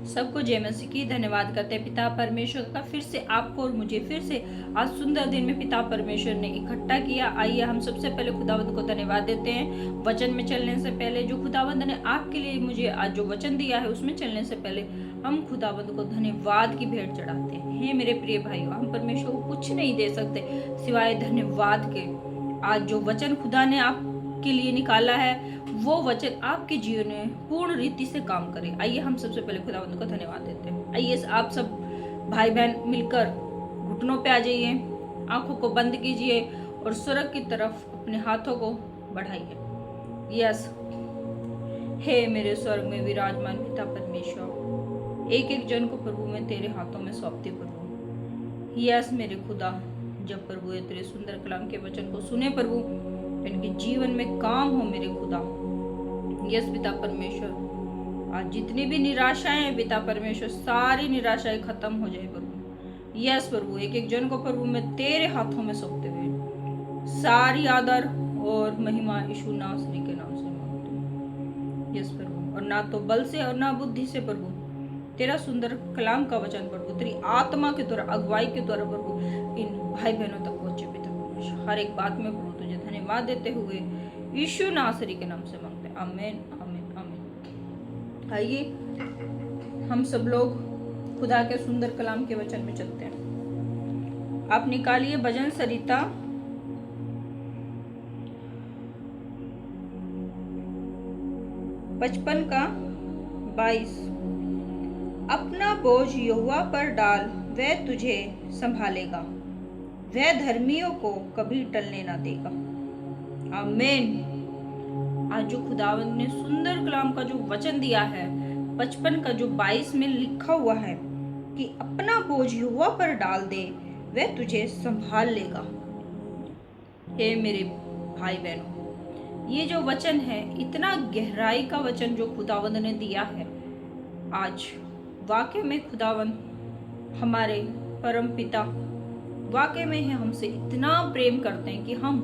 सबको जय मसीह की धन्यवाद करते हैं पिता परमेश्वर का फिर से आपको और मुझे फिर से आज सुंदर दिन में पिता परमेश्वर ने इकट्ठा किया। आइए हम सबसे पहले खुदावंद को धन्यवाद देते हैं। वचन में चलने से पहले जो खुदावंद ने आपके लिए मुझे आज जो वचन दिया है उसमें चलने से पहले हम खुदावंद को धन्यवाद की भेंट चढ़ाते हैं। हे मेरे प्रिय भाइयों, हम परमेश्वर को कुछ नहीं दे सकते सिवाय धन्यवाद के। आज जो वचन खुदा ने आपके लिए निकाला है वो वचन आपके जीवन में पूर्ण रीति से काम करे। आइए हम सबसे पहले खुदावंद को धन्यवाद देते हैं। आइए आप सब भाई बहन मिलकर घुटनों पे आ जाइए, आंखों को बंद कीजिए और स्वर्ग की तरफ अपने हाथों को बढ़ाइए। यस, हे मेरे स्वर्ग में विराजमान पिता परमेश्वर, एक एक जन को प्रभु मैं तेरे हाथों में सौंपती प्रभु। यस मेरे खुदा, जब प्रभु ये तेरे सुंदर कलाम के वचन को सुने प्रभु, इनके जीवन में काम हो मेरे खुदा। यस पिता परमेश्वर, आज जितनी भी निराशाएं हैं पिता परमेश्वर, सारी निराशाएं खत्म हो जाए प्रभु। यस प्रभु, एक एक जन को प्रभु मैं तेरे हाथों में सौंपते हुए सारी आदर और महिमा यीशु नासरी के नाम से मांगते हैं। यस प्रभु, और ना तो बल से और ना बुद्धि से प्रभु, तेरा सुंदर कलाम का वचन प्रभु तेरी आत्मा के द्वारा, अगुवाई के द्वारा प्रभु इन भाई बहनों तक पहुंचे पिता परमेश्वर। हर एक बात में प्रभु तुझे धन्यवाद देते हुए यीशु नासरी के नाम से मांगते हैं। आमीन आमीन आमीन। आइए हम सब लोग खुदा के सुंदर कलाम के वचन में चलते हैं। आप निकालिए भजन सरिता 55 का 22। अपना बोझ यहोवा पर डाल, वह तुझे संभालेगा, वह धर्मियों को कभी टलने ना देगा। आमीन। आज जो खुदावंद ने सुंदर कलाम का जो वचन दिया है 55 का जो 22 में लिखा हुआ है कि अपना बोझ यहोवा पर डाल दे, वह तुझे संभाल लेगा। हे मेरे भाई बहनों, ये जो वचन है, इतना गहराई का वचन जो खुदावंद ने दिया है, आज वाकई में खुदावंद हमारे परम पिता वाकई में है हमसे इतना प्रेम करते हैं कि हम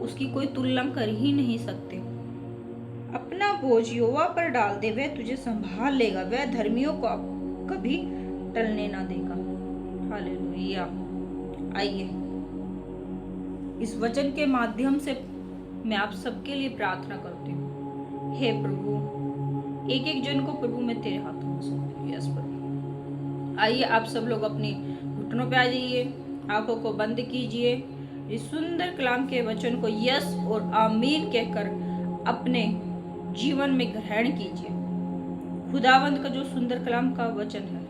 उसकी कोई तुलना कर ही नहीं सकते। अपना बोझ यहोवा पर डाल दे, वह तुझे संभाल लेगा, वह धर्मियों को कभी टलने ना देगा। हालेलुया। आइए इस वचन के माध्यम से मैं आप सबके लिए प्रार्थना करती हूँ। हे प्रभु, एक एक जन को प्रभु मैं तेरे हाथों में सौंपती हूँ। यस प्रभु। आइए आप सब लोग अपने घुटनों पे आ जाइए, आंखों को बंद कीजिए, इस सुंदर कलाम के वचन को यस और आमीन कहकर अपने जीवन में ग्रहण कीजिए। खुदावंद का जो सुंदर कलाम का वचन है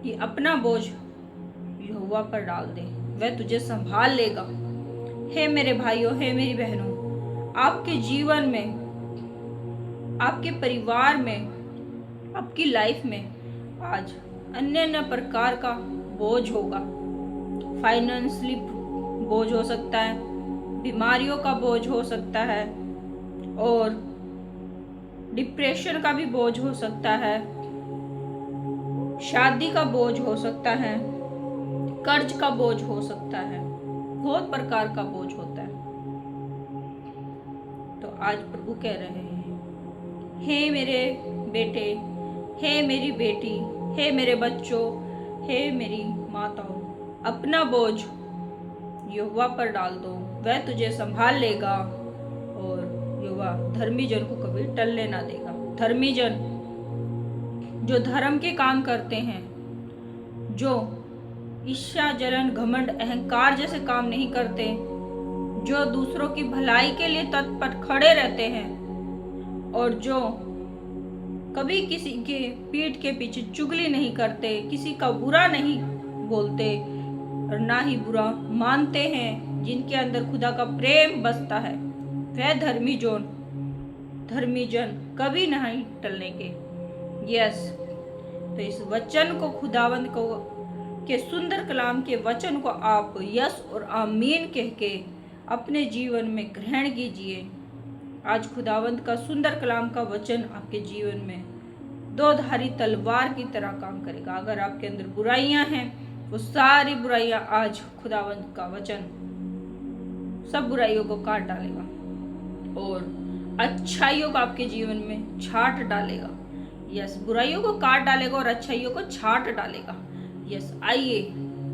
कि अपना बोझ यहोवा पर डाल दे, वह तुझे संभाल लेगा। हे मेरे भाइयों, हे मेरी बहनों, आपके जीवन में, आपके परिवार में, आपकी लाइफ में आज अन्य अन्य प्रकार का बोझ होगा। फाइनेंशियली बोझ हो सकता है, बीमारियों का बोझ हो सकता है, और डिप्रेशन का भी बोझ हो सकता है, शादी का बोझ हो सकता है, कर्ज का बोझ हो सकता है, बहुत प्रकार का बोझ होता है। तो आज प्रभु कह रहे हैं, हे मेरे बेटे, हे मेरी बेटी, हे मेरे बच्चों, हे मेरी माताओं, अपना बोझ यहोवा पर डाल दो, वह तुझे संभाल लेगा, और यहोवा धर्मी जन को कभी टलने ना देगा। धर्मी जन जो धर्म के काम करते हैं, जो ईर्ष्या, जलन, घमंड, अहंकार जैसे काम नहीं करते, जो दूसरों की भलाई के लिए तत्पर खड़े रहते हैं, और जो कभी किसी के पीठ के पीछे चुगली नहीं करते, किसी का बुरा नहीं बोलते और ना ही बुरा मानते हैं, जिनके अंदर खुदा का प्रेम बसता है, वह धर्मी जन कभी नहीं टलने के। यस, तो इस वचन को, खुदावंद को के सुंदर कलाम के वचन को आप यस और आमीन कह के अपने जीवन में ग्रहण कीजिए। आज खुदावंद का सुंदर कलाम का वचन आपके जीवन में दो धारी तलवार की तरह काम करेगा। अगर आपके अंदर बुराइयां हैं, वो सारी बुराइयां आज खुदावंद का वचन सब बुराइयों को काट डालेगा और अच्छाइयों को आपके जीवन में छाट डालेगा। यस, बुराइयों को काट डालेगा और अच्छाइयों को छांट डालेगा। यस, आइए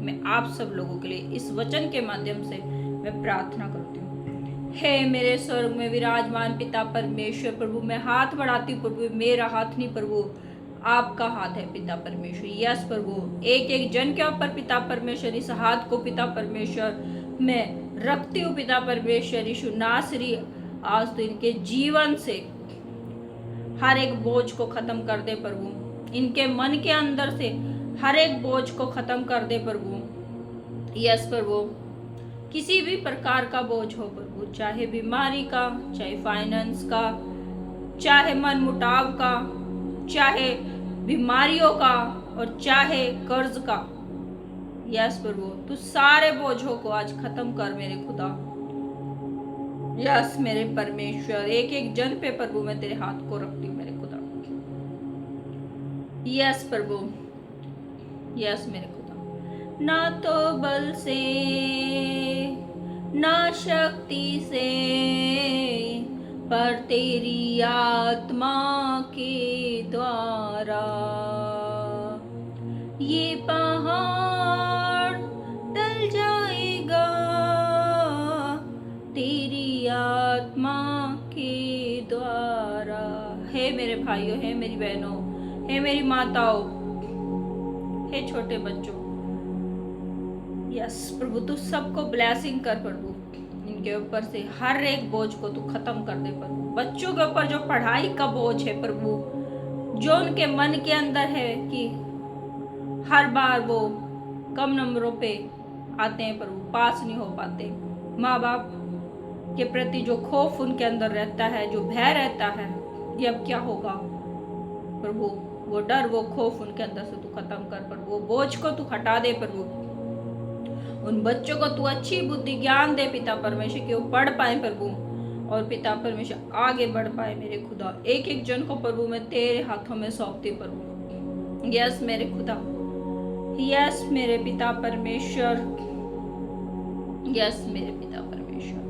मैं आप सब लोगों के लिए इस वचन के माध्यम से मैं प्रार्थना करती हूँ। हे मेरे स्वर्ग में विराजमान पिता परमेश्वर प्रभु, मैं हाथ बढ़ाती हूँ प्रभु, मेरा हाथ नहीं प्रभु, आपका हाथ है पिता परमेश्वर। यस प्रभु, एक एक जन के ऊपर पिता परमेश्वर इस हाथ को पिता परमेश्वर मैं रखती हूँ पिता परमेश्वर यीशु नासरी। आज तो इनके जीवन से हर एक बोझ को खत्म कर दे प्रभु, इनके मन के अंदर से हर एक बोझ को खत्म कर दे प्रभु। यस प्रभु, किसी भी प्रकार का बोझ हो प्रभु, चाहे बीमारी का, चाहे फाइनेंस का, चाहे मन मुटाव का, चाहे बीमारियों का और चाहे कर्ज का। यस प्रभु, तू सारे बोझों को आज खत्म कर मेरे खुदा। यस मेरे परमेश्वर, एक एक जन पे प्रभु मैं तेरे हाथ को रखती हूँ मेरे खुदा। यस प्रभु, यस मेरे खुदा, ना तो बल से ना शक्ति से पर तेरी आत्मा के द्वारा ये पहाड़ टल जाएगा तेरी आत्मा के द्वारा। हे मेरे भाइयों, हे मेरी बहनों, हे मेरी माताओं, हे छोटे बच्चों, यस प्रभु तू सबको ब्लेसिंग कर प्रभु, इनके ऊपर से हर एक बोझ को तू खत्म कर दे प्रभु। बच्चों के ऊपर जो पढ़ाई का बोझ है प्रभु, जो उनके मन के अंदर है कि हर बार वो कम नंबरों पे आते हैं प्रभु, पास नहीं हो पाते, माँ बाप के प्रति जो खौफ उनके अंदर रहता है, जो भय रहता है ये अब क्या होगा प्रभु, वो डर वो खौफ उनके अंदर से तू खत्म कर प्रभु, वो बोझ को तू हटा दे प्रभु। उन बच्चों को तू अच्छी बुद्धि ज्ञान दे पिता परमेश्वर, कि वो पढ़ पाए प्रभु और पिता परमेश्वर आगे बढ़ पाए मेरे खुदा। एक एक जन को प्रभु मैं तेरे हाथों में सौंपती प्रभु। यस मेरे खुदा, यस मेरे पिता परमेश्वर, यस मेरे पिता परमेश्वर।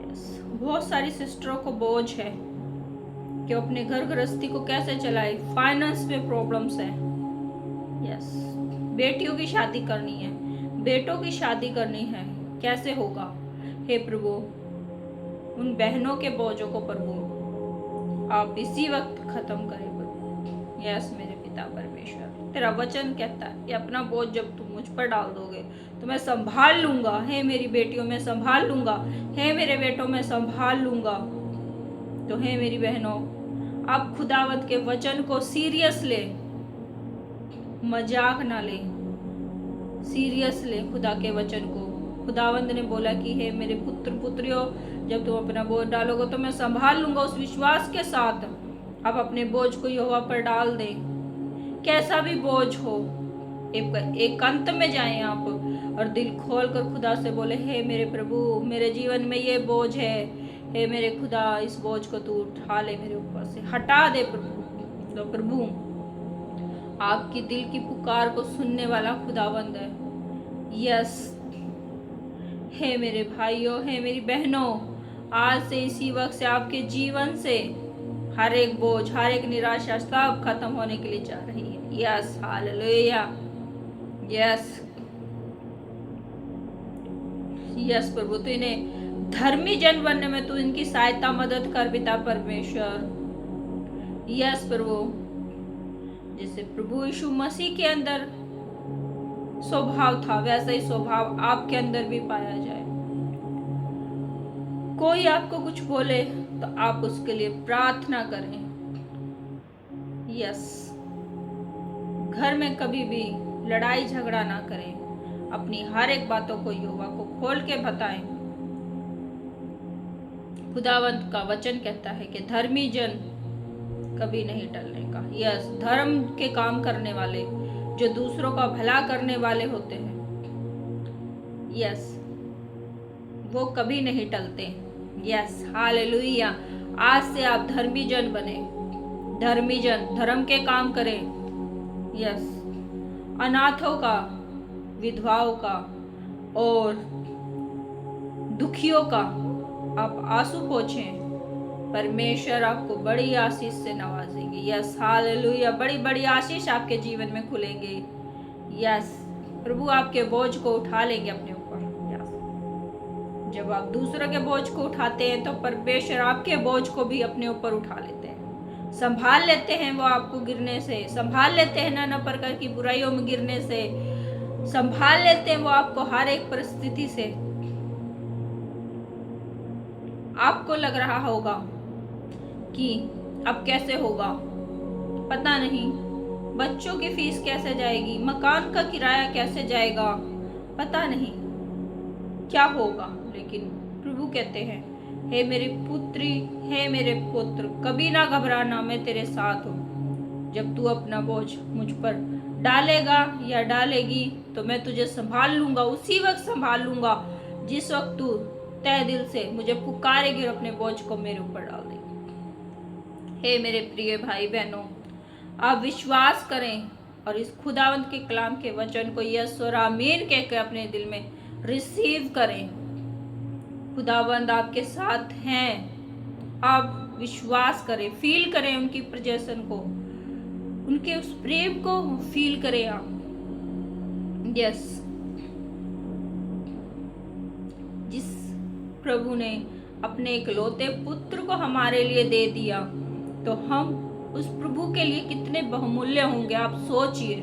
यस, बहुत सारी सिस्टरों को बोझ है कि अपने घर गृहस्थी को कैसे चलाए, फाइनेंस में प्रॉब्लम्स है। यस, बेटियों की शादी करनी है, बेटों की शादी करनी है, कैसे होगा हे प्रभु। उन बहनों के बोझों को प्रभु आप इसी वक्त खत्म करें प्रभु। यस मेरे पिता परमेश्वर, तेरा वचन कहता है कि अपना बोझ जब तुम मुझ पर डाल दोगे तो मैं संभाल लूंगा। हे मेरी बेटियों में संभाल लूंगा, हे मेरे बेटों में संभाल लूंगा। तो हे मेरी बहनों, आप खुदावंत के वचन को सीरियस ले, मजाक ना ले, सीरियस ले खुदा के वचन को। खुदावंत ने बोला कि हे मेरे पुत्र पुत्रियों, जब तुम अपना बोझ डालोगे तो मैं संभाल लूंगा। उस विश्वास के साथ आप अपने बोझ को यहोवा पर डाल दें, कैसा भी बोझ हो। एक अंत में जाएं आप और दिल खोल कर खुदा से बोले, हे मेरे प्रभु, मेरे जीवन में ये बोझ है, हे मेरे खुदा इस बोझ को तू उठा ले, मेरे ऊपर से हटा दे प्रभु। तो प्रभु आपकी दिल की पुकार को सुनने वाला खुदावंद है। यस, हे मेरे भाइयों, हे मेरी बहनों, आज से इसी वक्त से आपके जीवन से हर एक बोझ, हर एक निराशा सब खत्म होने के लिए जा रही है। यस, हालेलुया, यस यस प्रभु, तू इन्हें धर्मी जन बनने में तू इनकी सहायता मदद कर पिता परमेश्वर। यस प्रभु, जैसे प्रभु यीशु मसीह के अंदर स्वभाव था वैसा ही स्वभाव आपके अंदर भी पाया जाए। कोई आपको कुछ बोले तो आप उसके लिए प्रार्थना करें। यस, घर में कभी भी लड़ाई झगड़ा ना करें, अपनी हर एक बातों को यहोवा को खोल के बताएं। खुदावंत का वचन कहता है कि धर्मी जन कभी नहीं टलने का। यस, धर्म के काम करने वाले जो दूसरों का भला करने वाले होते हैं, यस, वो कभी नहीं टलते। Yes, hallelujah. आज से आप धर्मी जन बने, धर्मी जन धर्म के काम करें। यस, अनाथों का, विधवाओं का और दुखियों का आप आंसू पोंछें। परमेश्वर आपको बड़ी आशीष से नवाजेंगे। यस हालेलुया, बड़ी बड़ी आशीष आपके जीवन में खुलेंगे। यस, प्रभु आपके बोझ को उठा लेंगे अपने ऊपर। यस, जब आप दूसरों के बोझ को उठाते हैं तो परमेश्वर आपके बोझ को भी अपने ऊपर उठा लेते हैं, संभाल लेते हैं। वो आपको गिरने से संभाल लेते हैं, नाना प्रकार की बुराइयों में गिरने से संभाल लेते हैं। वो आपको हर एक परिस्थिति से, आपको लग रहा होगा कि अब कैसे होगा, पता नहीं बच्चों की फीस कैसे जाएगी, मकान का किराया कैसे जाएगा, पता नहीं क्या होगा, लेकिन प्रभु कहते हैं, हे मेरी पुत्री, हे मेरे पुत्र, कभी ना घबराना, मैं तेरे साथ हूँ। जब तू अपना बोझ मुझ पर डालेगा या डालेगी तो मैं तुझे संभाल लूंगा, उसी वक्त संभाल लूंगा जिस वक्त तू तहे दिल से मुझे पुकारेगी और अपने बोझ को मेरे ऊपर डाल देगी। हे मेरे प्रिय भाई बहनों, आप विश्वास करें और इस खुदावंत के कलाम के वचन को यस और आमीन कहकर अपने दिल में रिसीव करें। खुदावंत आपके साथ हैं। आप विश्वास करें, फील करें उनकी प्रेजेंस को, उनके उस प्रेम को फील करें आप। यस, जिस प्रभु ने अपने इकलौते पुत्र को हमारे लिए दे दिया, तो हम उस प्रभु के लिए कितने बहुमूल्य होंगे। आप सोचिए,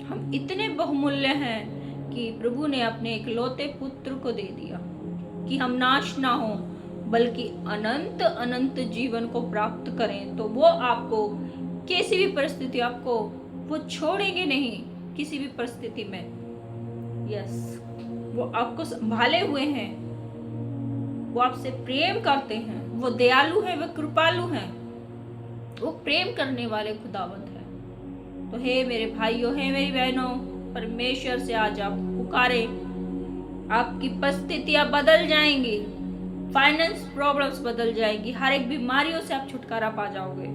हम इतने बहुमूल्य हैं कि प्रभु ने अपने इकलौते पुत्र को दे दिया कि हम नाश ना हो बल्कि अनंत अनंत जीवन को प्राप्त करें। तो वो आपको किसी भी परिस्थिति, आपको वो छोड़ेंगे नहीं किसी भी परिस्थिति में। यस, वो आपको संभाले हुए हैं, वो आपसे प्रेम करते हैं, वो दयालु हैं, वो कृपालु हैं, वो प्रेम करने वाले खुदावंत हैं। तो हे मेरे भाइयों, हे मेरी बहनों, परमेश्वर से आज आप पुकारे, आपकी परिस्थितियां बदल जाएंगी, फाइनेंस प्रॉब्लम्स बदल जाएंगी, हर एक बीमारियों से आप छुटकारा पा जाओगे,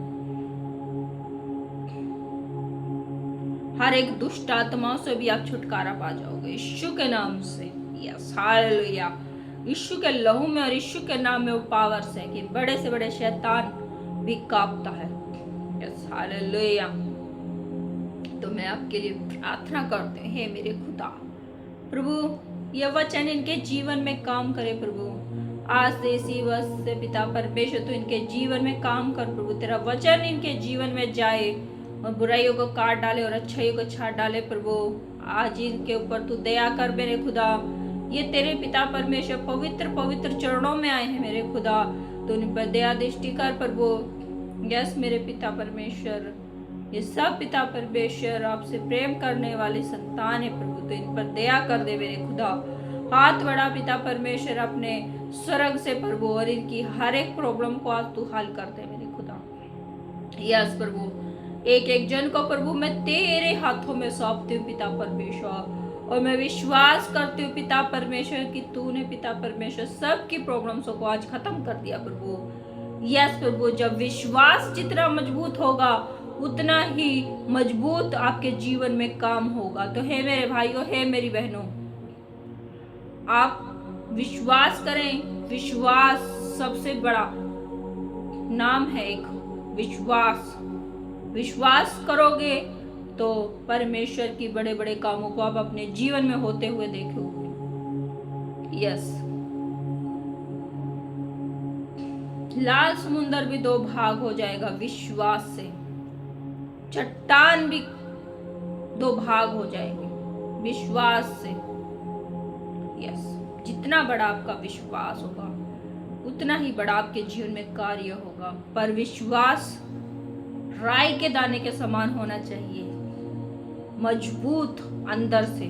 हर एक दुष्ट आत्माओं से भी आप छुटकारा पा जाओगे यीशु के नाम से। यस हालेलुया, यीशु के लहू में और यीशु के नाम में वो पावर से कि बड़े से बड़े शैतान भी कांपता है। Yes hallelujah. तो मैं आपके लिए प्रार्थना करते हैं, हे मेरे खुदा, प्रभु यह वचन इनके जीवन में काम करे। प्रभु आज से इसी वक्त से पिता परमेश्वर तो इनके जीवन में काम कर। प्रभु तेरा वचन इनके जीवन में जाए और बुराइयों को काट डाले और अच्छाइयों को छाट डाले। प्रभु आज इनके ऊपर तू दया कर मेरे खुदा। ये तेरे पिता परमेश्वर पवित्र पवित्र चरणों में आए हैं मेरे खुदा, तो इन पर दया दृष्टि कर प्रभु। यस मेरे पिता परमेश्वर, ये सब पिता परमेश्वर आपसे प्रेम करने वाली संतान है प्रभु, तो इन पर दया कर दे मेरे खुदा। हाथ बढ़ा पिता परमेश्वर अपने स्वर्ग से प्रभु, और इनकी हर एक प्रॉब्लम को आज तू हल कर दे मेरे खुदा। यस प्रभु, एक एक जन को प्रभु मैं तेरे हाथों में सौंपती हूँ पिता परमेश्वर, और मैं विश्वास करती हूँ पिता परमेश्वर कि तूने पिता परमेश्वर सबकी प्रॉब्लम्सों को आज खत्म कर दिया प्रभु। यस प्रभु, जब विश्वास जितना मजबूत होगा उतना ही मजबूत आपके जीवन में काम होगा। तो हे मेरे भाइयों, हे मेरी बहनों, आप विश्वास करें। विश्वास सबसे बड़ा नाम है, एक विश्वास। विश्वास करोगे तो परमेश्वर की बड़े बड़े कामों को आप अपने जीवन में होते हुए देखोगे। यस, लाल समुंदर भी दो भाग हो जाएगा विश्वास से, चट्टान भी दो भाग हो जाएंगे विश्वास से। यस, जितना बड़ा आपका विश्वास होगा उतना ही बड़ा आपके जीवन में कार्य होगा। पर विश्वास राई के दाने के समान होना चाहिए, मजबूत, अंदर से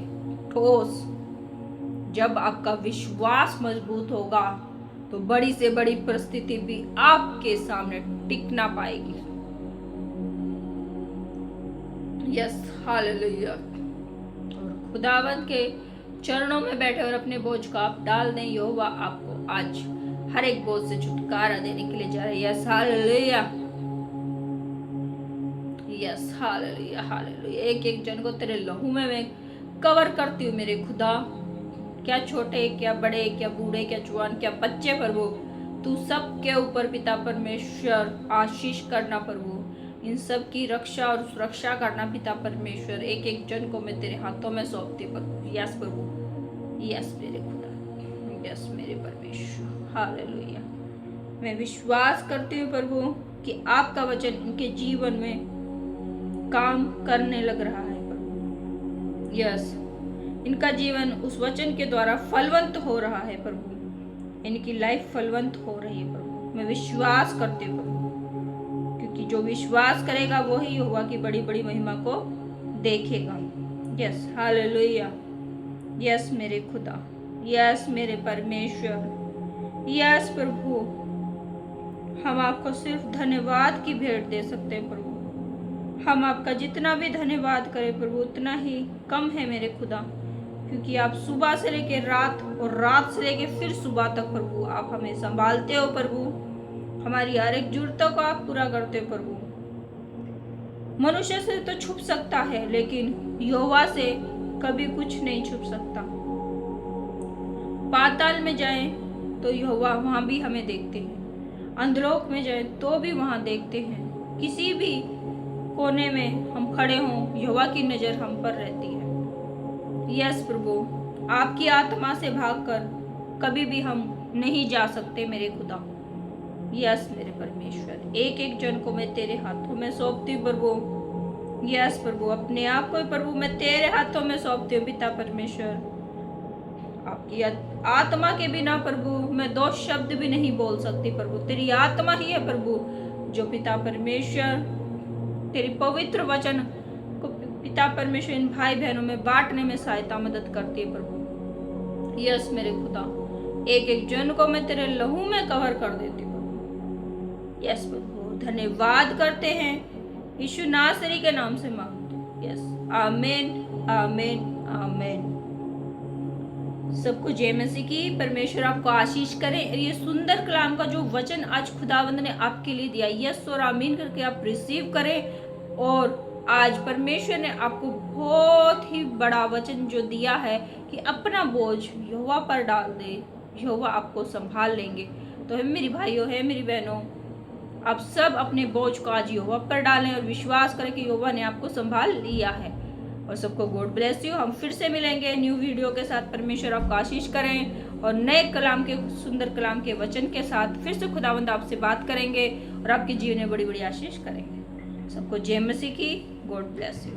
ठोस। जब आपका विश्वास मजबूत होगा तो बड़ी से बड़ी परिस्थिति भी आपके सामने टिक ना पाएगी। Yes hallelujah. और खुदावंत के चरणों में बैठे और अपने बोझ को आप डाल दें। यहोवा आपको आज हर एक बोझ से छुटकारा देने के लिए जा रहे हैं। Yes hallelujah, yes hallelujah hallelujah. एक एक जन को तेरे लहू में मैं कवर करती हूँ मेरे खुदा, क्या छोटे क्या बड़े क्या बूढ़े क्या जवान क्या बच्चे प्रभु, तू सबके ऊपर पिता परमेश्वर आशीष करना प्रभु, इन सब की रक्षा और सुरक्षा करना पिता परमेश्वर। एक एक जन को मैं तेरे हाथों में सौंपती प्रभु। यस प्रभु, यस मेरे खुदा, यस मेरे परमेश्वर, हालेलुया। मैं विश्वास करती हूँ प्रभु कि आपका वचन इनके जीवन में काम करने लग रहा है प्रभु। यस, इनका जीवन उस वचन के द्वारा फलवंत हो रहा है प्रभु, इनकी लाइफ फलवंत हो रही है प्रभु। मैं विश्वास करती हूँ प्रभु, क्योंकि जो विश्वास करेगा वही यहोवा की बड़ी बड़ी महिमा को देखेगा। Yes, hallelujah. यस मेरे खुदा, यस मेरे परमेश्वर, यस प्रभु। हम आपको सिर्फ धन्यवाद की भेंट दे सकते हैं प्रभु। हम आपका जितना भी धन्यवाद करें प्रभु उतना ही कम है मेरे खुदा, क्योंकि आप सुबह से लेकर रात और रात से लेकर फिर सुबह तक प्रभु आप हमें संभालते हो प्रभु। हमारी हर एक जरूरतों को आप पूरा करते हो प्रभु। मनुष्य से तो छुप सकता है, लेकिन यहोवा से कभी कुछ नहीं छुप सकता। पाताल में जाएं तो यहोवा वहां भी हमें देखते हैं, अंधलोक में जाएं तो भी वहां देखते हैं। किसी भी कोने में हम खड़े हों, यहोवा की नजर हम पर रहती है। यस प्रभु, आपकी आत्मा से भागकर कभी भी हम नहीं जा सकते मेरे खुदा। यस मेरे परमेश्वर, एक एक जन को मैं तेरे हाथों में सौंपती हूँ प्रभु। यस प्रभु, अपने आप को प्रभु मैं तेरे हाथों में सौंपती हूँ पिता परमेश्वर। आपकी आत्मा के बिना प्रभु मैं दो शब्द भी नहीं बोल सकती प्रभु। तेरी आत्मा ही है प्रभु जो पिता परमेश्वर तेरी पवित्र वचन को पिता परमेश्वर इन भाई बहनों में बांटने में सहायता मदद करती है प्रभु। यस मेरे खुदा, एक एक जन को मैं तेरे लहू में कवर कर देती हूँ प्रभु। यस प्रभु, धन्यवाद करते हैं यीशु नासरी के नाम से मांगते। यस, आमीन आमीन आमीन। सबको जय मसीह की। परमेश्वर आपको आशीष करे। ये सुंदर कलाम का जो वचन आज खुदावंद ने आपके लिए दिया, यस और आमीन करके आप रिसीव करें। और आज परमेश्वर ने आपको बहुत ही बड़ा वचन जो दिया है कि अपना बोझ यहोवा पर डाल दे, यहोवा आपको संभाल लेंगे। तो है मेरी भाइयों, है मेरी बहनों, आप सब अपने बोझ को आज यहोवा पर डालें और विश्वास करें कि यहोवा ने आपको संभाल लिया है। और सबको गॉड ब्लेस यू। हम फिर से मिलेंगे न्यू वीडियो के साथ। परमेश्वर आपको आशीष करें और नए कलाम के सुंदर कलाम के वचन के साथ फिर से खुदावंद आपसे बात करेंगे और आपके जीवन में बड़ी बड़ी आशीष करेंगे। सबको जय मसीह की। God bless you.